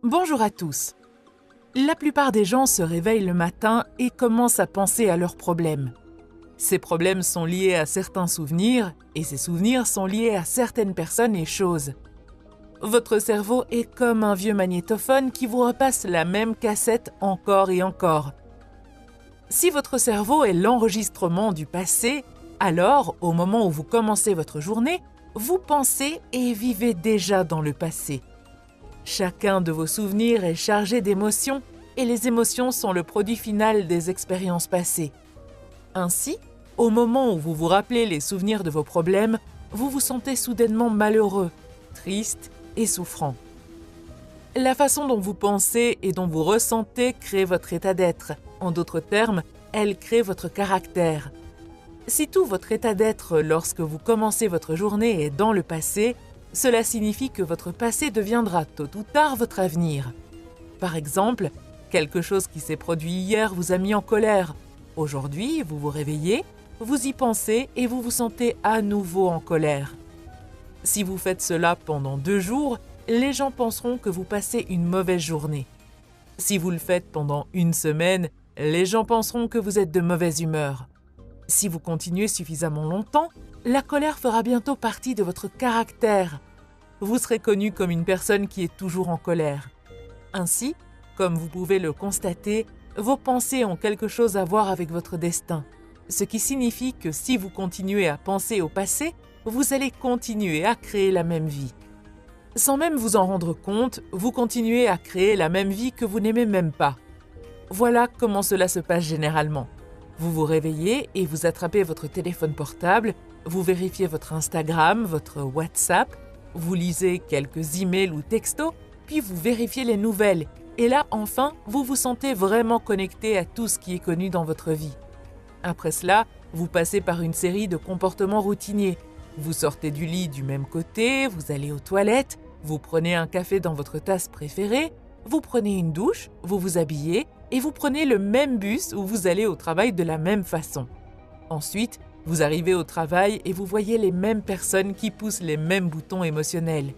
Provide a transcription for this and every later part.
Bonjour à tous. La plupart des gens se réveillent le matin et commencent à penser à leurs problèmes. Ces problèmes sont liés à certains souvenirs et ces souvenirs sont liés à certaines personnes et choses. Votre cerveau est comme un vieux magnétophone qui vous repasse la même cassette encore et encore. Si votre cerveau est l'enregistrement du passé, alors, au moment où vous commencez votre journée, vous pensez et vivez déjà dans le passé. Chacun de vos souvenirs est chargé d'émotions et les émotions sont le produit final des expériences passées. Ainsi, au moment où vous vous rappelez les souvenirs de vos problèmes, vous vous sentez soudainement malheureux, triste et souffrant. La façon dont vous pensez et dont vous ressentez crée votre état d'être. En d'autres termes, elle crée votre caractère. Si tout votre état d'être lorsque vous commencez votre journée est dans le passé, cela signifie que votre passé deviendra tôt ou tard votre avenir. Par exemple, quelque chose qui s'est produit hier vous a mis en colère. Aujourd'hui, vous vous réveillez, vous y pensez et vous vous sentez à nouveau en colère. Si vous faites cela pendant 2 jours, les gens penseront que vous passez une mauvaise journée. Si vous le faites pendant 1 semaine, les gens penseront que vous êtes de mauvaise humeur. Si vous continuez suffisamment longtemps, la colère fera bientôt partie de votre caractère. Vous serez connu comme une personne qui est toujours en colère. Ainsi, comme vous pouvez le constater, vos pensées ont quelque chose à voir avec votre destin. Ce qui signifie que si vous continuez à penser au passé, vous allez continuer à créer la même vie. Sans même vous en rendre compte, vous continuez à créer la même vie que vous n'aimez même pas. Voilà comment cela se passe généralement. Vous vous réveillez et vous attrapez votre téléphone portable, vous vérifiez votre Instagram, votre WhatsApp, vous lisez quelques emails ou textos, puis vous vérifiez les nouvelles. Et là, enfin, vous vous sentez vraiment connecté à tout ce qui est connu dans votre vie. Après cela, vous passez par une série de comportements routiniers. Vous sortez du lit du même côté, vous allez aux toilettes, vous prenez un café dans votre tasse préférée, vous prenez une douche, vous vous habillez et vous prenez le même bus où vous allez au travail de la même façon. Ensuite, vous arrivez au travail et vous voyez les mêmes personnes qui poussent les mêmes boutons émotionnels.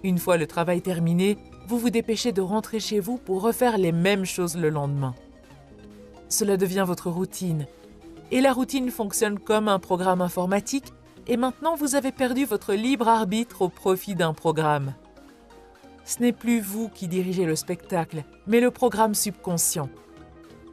Une fois le travail terminé, vous vous dépêchez de rentrer chez vous pour refaire les mêmes choses le lendemain. Cela devient votre routine. Et la routine fonctionne comme un programme informatique et maintenant vous avez perdu votre libre arbitre au profit d'un programme. Ce n'est plus vous qui dirigez le spectacle, mais le programme subconscient.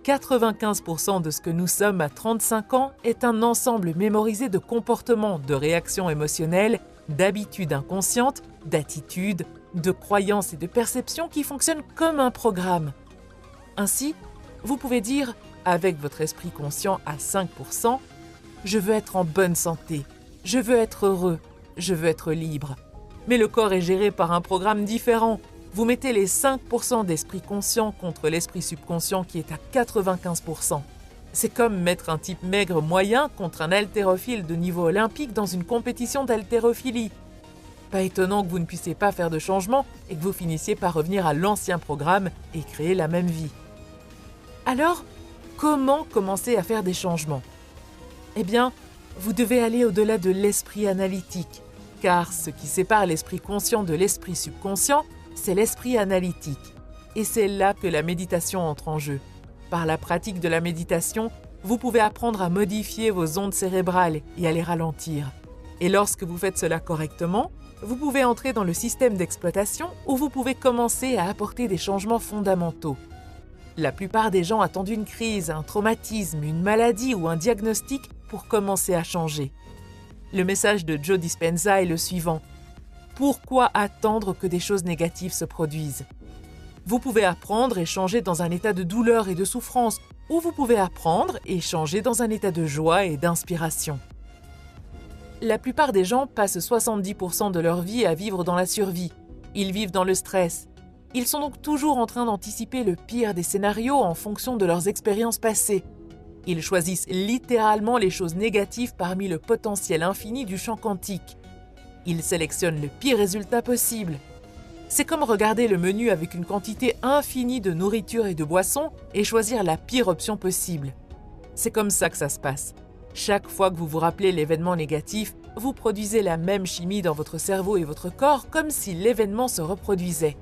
95% de ce que nous sommes à 35 ans est un ensemble mémorisé de comportements, de réactions émotionnelles, d'habitudes inconscientes, d'attitudes, de croyances et de perceptions qui fonctionnent comme un programme. Ainsi, vous pouvez dire, avec votre esprit conscient à 5%, « Je veux être en bonne santé, je veux être heureux, je veux être libre ». Mais le corps est géré par un programme différent. Vous mettez les 5% d'esprit conscient contre l'esprit subconscient qui est à 95%. C'est comme mettre un type maigre moyen contre un haltérophile de niveau olympique dans une compétition d'haltérophilie. Pas étonnant que vous ne puissiez pas faire de changement et que vous finissiez par revenir à l'ancien programme et créer la même vie. Alors, comment commencer à faire des changements ? Eh bien, vous devez aller au-delà de l'esprit analytique. Car ce qui sépare l'esprit conscient de l'esprit subconscient, c'est l'esprit analytique. Et c'est là que la méditation entre en jeu. Par la pratique de la méditation, vous pouvez apprendre à modifier vos ondes cérébrales et à les ralentir. Et lorsque vous faites cela correctement, vous pouvez entrer dans le système d'exploitation où vous pouvez commencer à apporter des changements fondamentaux. La plupart des gens attendent une crise, un traumatisme, une maladie ou un diagnostic pour commencer à changer. Le message de Joe Dispenza est le suivant. Pourquoi attendre que des choses négatives se produisent ? Vous pouvez apprendre et changer dans un état de douleur et de souffrance, ou vous pouvez apprendre et changer dans un état de joie et d'inspiration. La plupart des gens passent 70% de leur vie à vivre dans la survie. Ils vivent dans le stress. Ils sont donc toujours en train d'anticiper le pire des scénarios en fonction de leurs expériences passées. Ils choisissent littéralement les choses négatives parmi le potentiel infini du champ quantique. Ils sélectionnent le pire résultat possible. C'est comme regarder le menu avec une quantité infinie de nourriture et de boissons et choisir la pire option possible. C'est comme ça que ça se passe. Chaque fois que vous vous rappelez l'événement négatif, vous produisez la même chimie dans votre cerveau et votre corps comme si l'événement se reproduisait.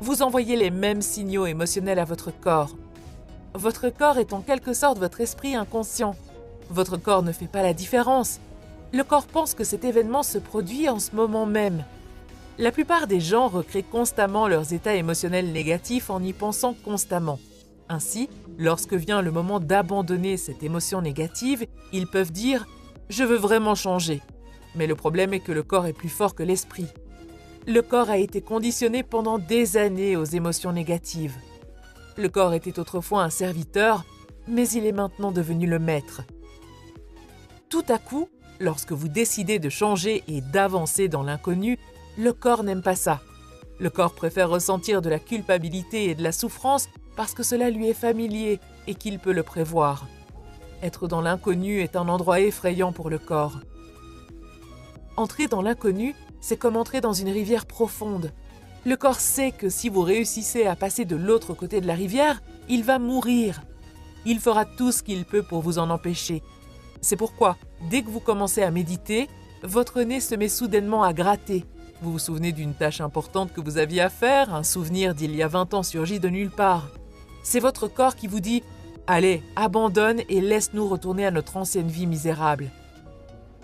Vous envoyez les mêmes signaux émotionnels à votre corps. Votre corps est en quelque sorte votre esprit inconscient. Votre corps ne fait pas la différence. Le corps pense que cet événement se produit en ce moment même. La plupart des gens recréent constamment leurs états émotionnels négatifs en y pensant constamment. Ainsi, lorsque vient le moment d'abandonner cette émotion négative, ils peuvent dire « Je veux vraiment changer ». Mais le problème est que le corps est plus fort que l'esprit. Le corps a été conditionné pendant des années aux émotions négatives. Le corps était autrefois un serviteur, mais il est maintenant devenu le maître. Tout à coup, lorsque vous décidez de changer et d'avancer dans l'inconnu, le corps n'aime pas ça. Le corps préfère ressentir de la culpabilité et de la souffrance parce que cela lui est familier et qu'il peut le prévoir. Être dans l'inconnu est un endroit effrayant pour le corps. Entrer dans l'inconnu, c'est comme entrer dans une rivière profonde. Le corps sait que si vous réussissez à passer de l'autre côté de la rivière, il va mourir. Il fera tout ce qu'il peut pour vous en empêcher. C'est pourquoi, dès que vous commencez à méditer, votre nez se met soudainement à gratter. Vous vous souvenez d'une tâche importante que vous aviez à faire, un souvenir d'il y a 20 ans surgit de nulle part. C'est votre corps qui vous dit « Allez, abandonne et laisse-nous retourner à notre ancienne vie misérable ».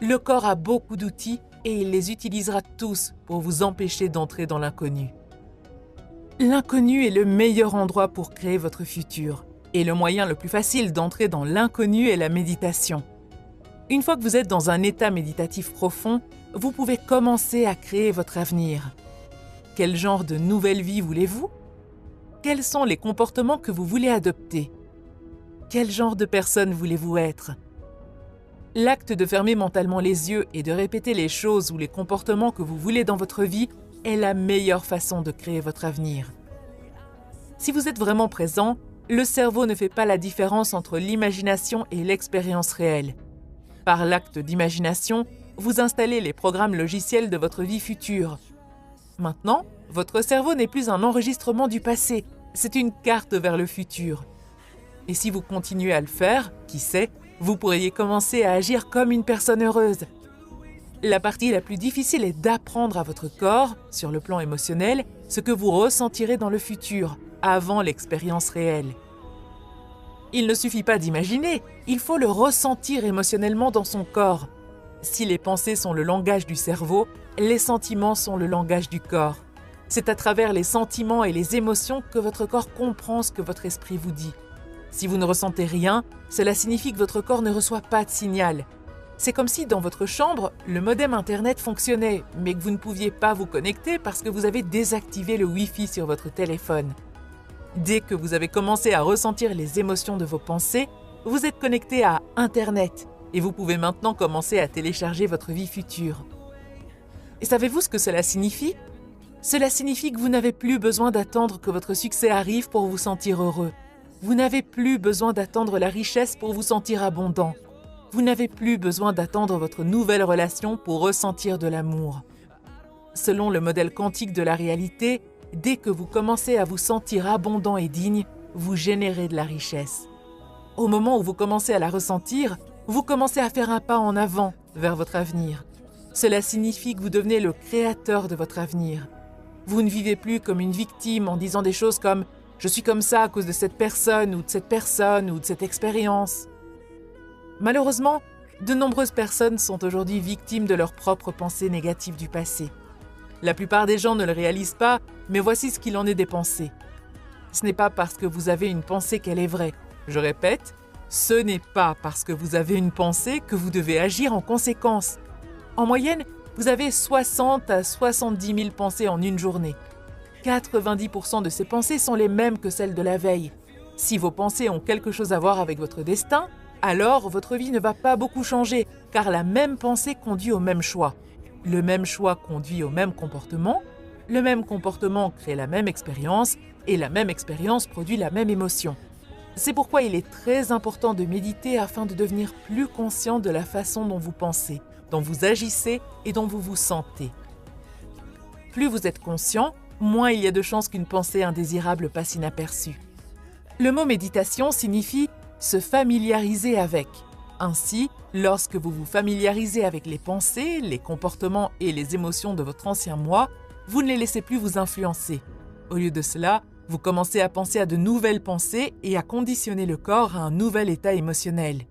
Le corps a beaucoup d'outils et il les utilisera tous pour vous empêcher d'entrer dans l'inconnu. L'inconnu est le meilleur endroit pour créer votre futur. Et le moyen le plus facile d'entrer dans l'inconnu est la méditation. Une fois que vous êtes dans un état méditatif profond, vous pouvez commencer à créer votre avenir. Quel genre de nouvelle vie voulez-vous? Quels sont les comportements que vous voulez adopter? Quel genre de personne voulez-vous être? L'acte de fermer mentalement les yeux et de répéter les choses ou les comportements que vous voulez dans votre vie est la meilleure façon de créer votre avenir. Si vous êtes vraiment présent, le cerveau ne fait pas la différence entre l'imagination et l'expérience réelle. Par l'acte d'imagination, vous installez les programmes logiciels de votre vie future. Maintenant, votre cerveau n'est plus un enregistrement du passé, c'est une carte vers le futur. Et si vous continuez à le faire, qui sait, vous pourriez commencer à agir comme une personne heureuse. La partie la plus difficile est d'apprendre à votre corps, sur le plan émotionnel, ce que vous ressentirez dans le futur, avant l'expérience réelle. Il ne suffit pas d'imaginer, il faut le ressentir émotionnellement dans son corps. Si les pensées sont le langage du cerveau, les sentiments sont le langage du corps. C'est à travers les sentiments et les émotions que votre corps comprend ce que votre esprit vous dit. Si vous ne ressentez rien, cela signifie que votre corps ne reçoit pas de signal. C'est comme si dans votre chambre, le modem Internet fonctionnait, mais que vous ne pouviez pas vous connecter parce que vous avez désactivé le Wi-Fi sur votre téléphone. Dès que vous avez commencé à ressentir les émotions de vos pensées, vous êtes connecté à Internet et vous pouvez maintenant commencer à télécharger votre vie future. Et savez-vous ce que cela signifie? Cela signifie que vous n'avez plus besoin d'attendre que votre succès arrive pour vous sentir heureux. Vous n'avez plus besoin d'attendre la richesse pour vous sentir abondant. Vous n'avez plus besoin d'attendre votre nouvelle relation pour ressentir de l'amour. Selon le modèle quantique de la réalité, dès que vous commencez à vous sentir abondant et digne, vous générez de la richesse. Au moment où vous commencez à la ressentir, vous commencez à faire un pas en avant vers votre avenir. Cela signifie que vous devenez le créateur de votre avenir. Vous ne vivez plus comme une victime en disant des choses comme « Je suis comme ça à cause de cette personne ou de cette personne ou de cette expérience ». Malheureusement, de nombreuses personnes sont aujourd'hui victimes de leurs propres pensées négatives du passé. La plupart des gens ne le réalisent pas, mais voici ce qu'il en est des pensées. Ce n'est pas parce que vous avez une pensée qu'elle est vraie. Je répète, ce n'est pas parce que vous avez une pensée que vous devez agir en conséquence. En moyenne, vous avez 60 à 70 000 pensées en une journée. 90% de ces pensées sont les mêmes que celles de la veille. Si vos pensées ont quelque chose à voir avec votre destin, alors votre vie ne va pas beaucoup changer, car la même pensée conduit au même choix. Le même choix conduit au même comportement, le même comportement crée la même expérience, et la même expérience produit la même émotion. C'est pourquoi il est très important de méditer afin de devenir plus conscient de la façon dont vous pensez, dont vous agissez et dont vous vous sentez. Plus vous êtes conscient, moins il y a de chances qu'une pensée indésirable passe inaperçue. Le mot méditation signifie se familiariser avec. Ainsi, lorsque vous vous familiarisez avec les pensées, les comportements et les émotions de votre ancien moi, vous ne les laissez plus vous influencer. Au lieu de cela, vous commencez à penser à de nouvelles pensées et à conditionner le corps à un nouvel état émotionnel.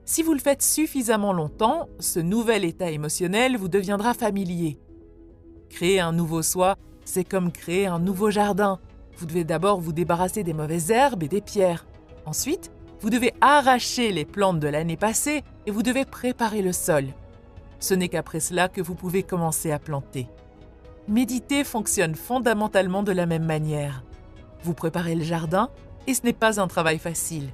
Si vous le faites suffisamment longtemps, ce nouvel état émotionnel vous deviendra familier. Créer un nouveau soi, c'est comme créer un nouveau jardin. Vous devez d'abord vous débarrasser des mauvaises herbes et des pierres. Ensuite, vous devez arracher les plantes de l'année passée et vous devez préparer le sol. Ce n'est qu'après cela que vous pouvez commencer à planter. Méditer fonctionne fondamentalement de la même manière. Vous préparez le jardin et ce n'est pas un travail facile.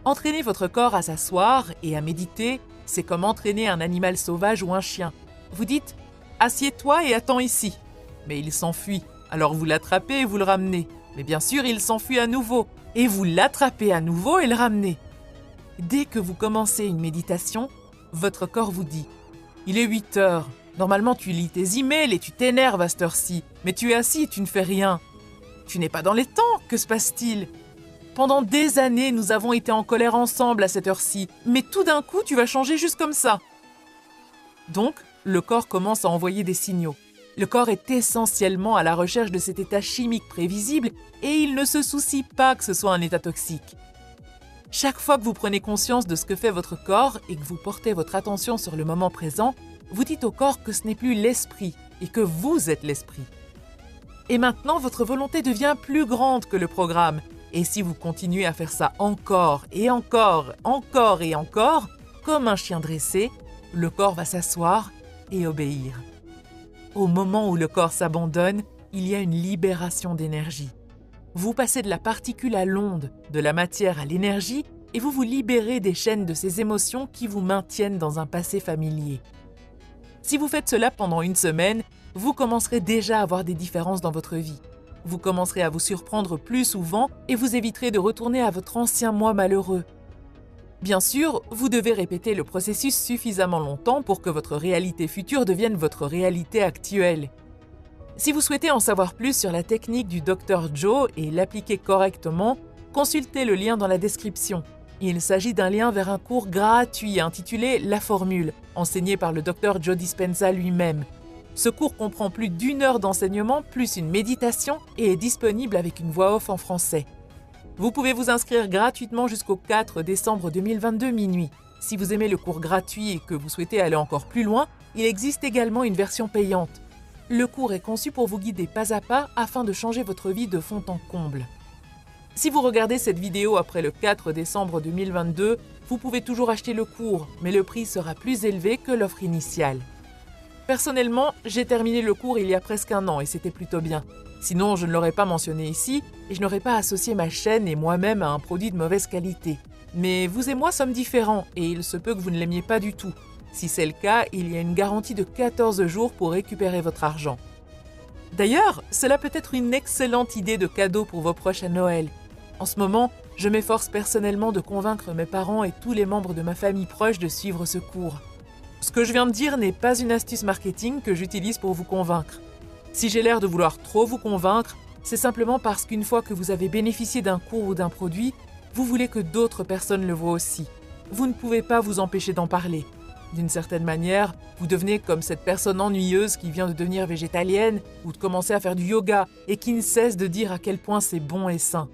Entraîner votre corps à s'asseoir et à méditer, c'est comme entraîner un animal sauvage ou un chien. Vous dites « Assieds-toi et attends ici ». Mais il s'enfuit, alors vous l'attrapez et vous le ramenez. Mais bien sûr, il s'enfuit à nouveau, et vous l'attrapez à nouveau et le ramenez. Dès que vous commencez une méditation, votre corps vous dit « Il est 8 heures, normalement tu lis tes emails et tu t'énerves à cette heure-ci, mais tu es assis et tu ne fais rien. Tu n'es pas dans les temps, que se passe-t-il ? Pendant des années, nous avons été en colère ensemble à cette heure-ci, mais tout d'un coup, tu vas changer juste comme ça. » Donc, le corps commence à envoyer des signaux. Le corps est essentiellement à la recherche de cet état chimique prévisible et il ne se soucie pas que ce soit un état toxique. Chaque fois que vous prenez conscience de ce que fait votre corps et que vous portez votre attention sur le moment présent, vous dites au corps que ce n'est plus l'esprit et que vous êtes l'esprit. Et maintenant, votre volonté devient plus grande que le programme. Et si vous continuez à faire ça encore et encore, encore et encore, comme un chien dressé, le corps va s'asseoir et obéir. Au moment où le corps s'abandonne, il y a une libération d'énergie. Vous passez de la particule à l'onde, de la matière à l'énergie, et vous vous libérez des chaînes de ces émotions qui vous maintiennent dans un passé familier. Si vous faites cela pendant une semaine, vous commencerez déjà à voir des différences dans votre vie. Vous commencerez à vous surprendre plus souvent et vous éviterez de retourner à votre ancien moi malheureux. Bien sûr, vous devez répéter le processus suffisamment longtemps pour que votre réalité future devienne votre réalité actuelle. Si vous souhaitez en savoir plus sur la technique du Dr Joe et l'appliquer correctement, consultez le lien dans la description. Il s'agit d'un lien vers un cours gratuit intitulé « La formule », enseigné par le Dr Joe Dispenza lui-même. Ce cours comprend plus d'1 heure d'enseignement plus une méditation et est disponible avec une voix off en français. Vous pouvez vous inscrire gratuitement jusqu'au 4 décembre 2022 minuit. Si vous aimez le cours gratuit et que vous souhaitez aller encore plus loin, il existe également une version payante. Le cours est conçu pour vous guider pas à pas afin de changer votre vie de fond en comble. Si vous regardez cette vidéo après le 4 décembre 2022, vous pouvez toujours acheter le cours, mais le prix sera plus élevé que l'offre initiale. Personnellement, j'ai terminé le cours il y a presque 1 an et c'était plutôt bien. Sinon, je ne l'aurais pas mentionné ici et je n'aurais pas associé ma chaîne et moi-même à un produit de mauvaise qualité. Mais vous et moi sommes différents et il se peut que vous ne l'aimiez pas du tout. Si c'est le cas, il y a une garantie de 14 jours pour récupérer votre argent. D'ailleurs, cela peut être une excellente idée de cadeau pour vos proches à Noël. En ce moment, je m'efforce personnellement de convaincre mes parents et tous les membres de ma famille proche de suivre ce cours. Ce que je viens de dire n'est pas une astuce marketing que j'utilise pour vous convaincre. Si j'ai l'air de vouloir trop vous convaincre, c'est simplement parce qu'une fois que vous avez bénéficié d'un cours ou d'un produit, vous voulez que d'autres personnes le voient aussi. Vous ne pouvez pas vous empêcher d'en parler. D'une certaine manière, vous devenez comme cette personne ennuyeuse qui vient de devenir végétalienne ou de commencer à faire du yoga et qui ne cesse de dire à quel point c'est bon et sain.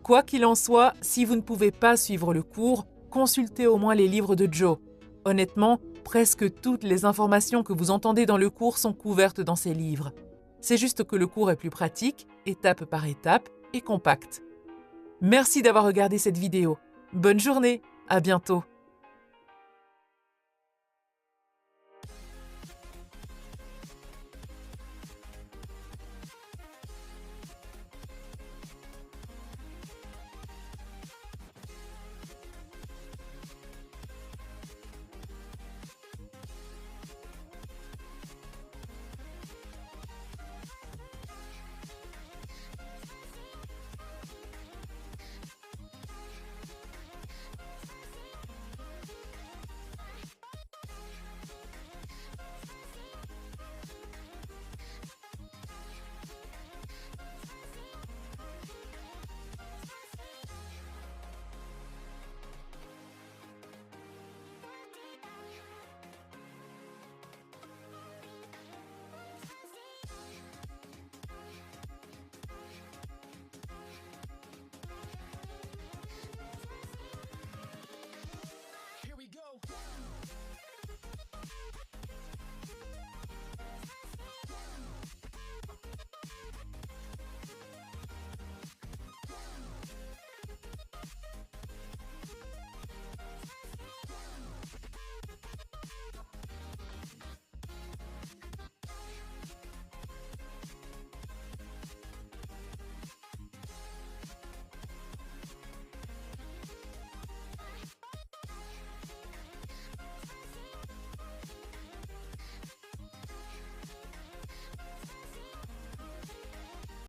Quoi qu'il en soit, si vous ne pouvez pas suivre le cours, consultez au moins les livres de Joe. Honnêtement, presque toutes les informations que vous entendez dans le cours sont couvertes dans ces livres. C'est juste que le cours est plus pratique, étape par étape, et compact. Merci d'avoir regardé cette vidéo. Bonne journée, à bientôt.